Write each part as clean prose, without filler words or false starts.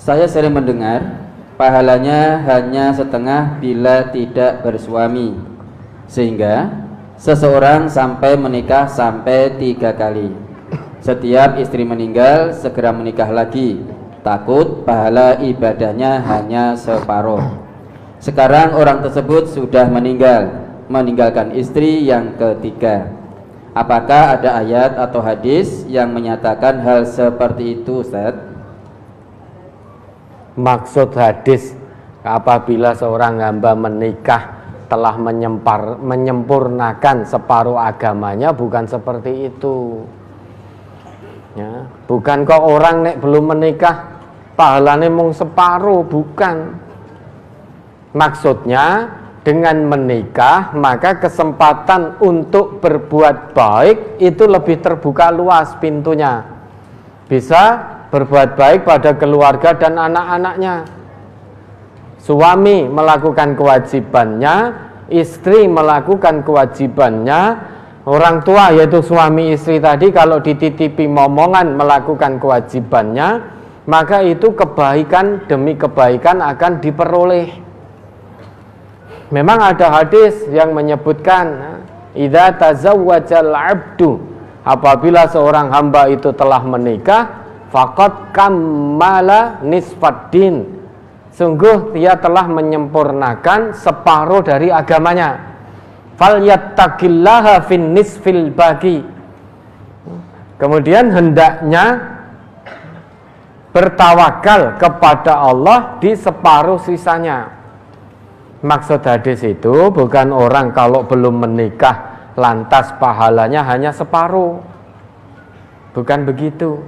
Saya sering mendengar pahalanya hanya setengah bila tidak bersuami, sehingga seseorang sampai menikah sampai 3 kali. Setiap istri meninggal segera menikah lagi, takut pahala ibadahnya hanya separuh. Sekarang orang tersebut sudah meninggalkan istri yang ketiga. Apakah ada ayat atau hadis yang menyatakan hal seperti itu, Ustaz? Maksud hadis apabila seorang hamba menikah telah menyempurnakan separuh agamanya, bukan seperti itu ya. Bukan kok orang nek belum menikah pahalanya mung separuh, bukan. Maksudnya dengan menikah maka kesempatan untuk berbuat baik itu lebih terbuka luas pintunya. Bisa berbuat baik pada keluarga dan anak-anaknya. Suami melakukan kewajibannya, istri melakukan kewajibannya, orang tua yaitu suami istri tadi kalau dititipi momongan melakukan kewajibannya, maka itu kebaikan demi kebaikan akan diperoleh. Memang ada hadis yang menyebutkan idza tazawwajal 'abdu, apabila seorang hamba itu telah menikah, faqad kammala nisfaddin, sungguh dia telah menyempurnakan separuh dari agamanya. Falyattaqillaha fin nisfil baqi, kemudian hendaknya bertawakal kepada Allah di separuh sisanya. Maksud hadis itu bukan orang kalau belum menikah lantas pahalanya hanya separuh, bukan begitu.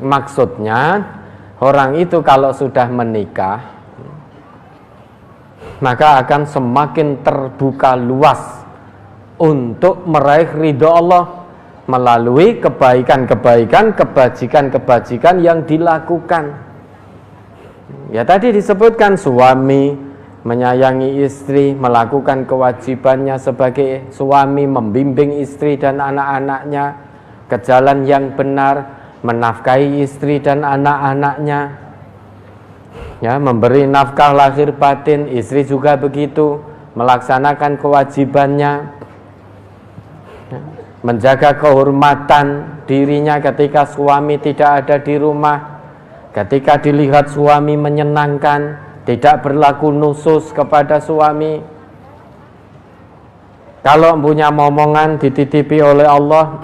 Maksudnya orang itu kalau sudah menikah maka akan semakin terbuka luas untuk meraih ridho Allah melalui kebaikan-kebaikan, kebajikan-kebajikan yang dilakukan. Ya tadi disebutkan suami menyayangi istri, melakukan kewajibannya sebagai suami, membimbing istri dan anak-anaknya ke jalan yang benar, menafkahi istri dan anak-anaknya, ya, memberi nafkah lahir batin. Istri juga begitu, melaksanakan kewajibannya, menjaga kehormatan dirinya ketika suami tidak ada di rumah, ketika dilihat suami menyenangkan, tidak berlaku nusus kepada suami. Kalau punya momongan dititipi oleh Allah,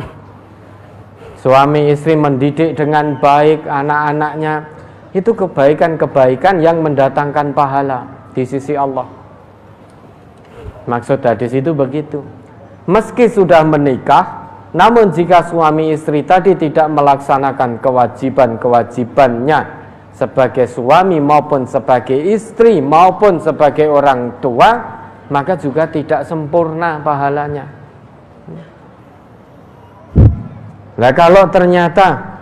suami istri mendidik dengan baik anak-anaknya, itu kebaikan-kebaikan yang mendatangkan pahala di sisi Allah. Maksud hadis itu begitu. Meski sudah menikah, namun jika suami istri tadi tidak melaksanakan kewajiban-kewajibannya sebagai suami maupun sebagai istri maupun sebagai orang tua, maka juga tidak sempurna pahalanya. Nah kalau ternyata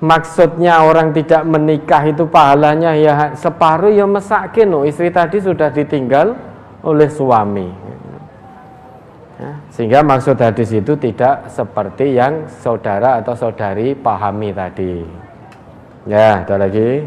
maksudnya orang tidak menikah itu pahalanya ya separuh, ya mesakin, istri tadi sudah ditinggal oleh suami ya, sehingga maksud hadis itu tidak seperti yang saudara atau saudari pahami tadi. Ya, ada lagi.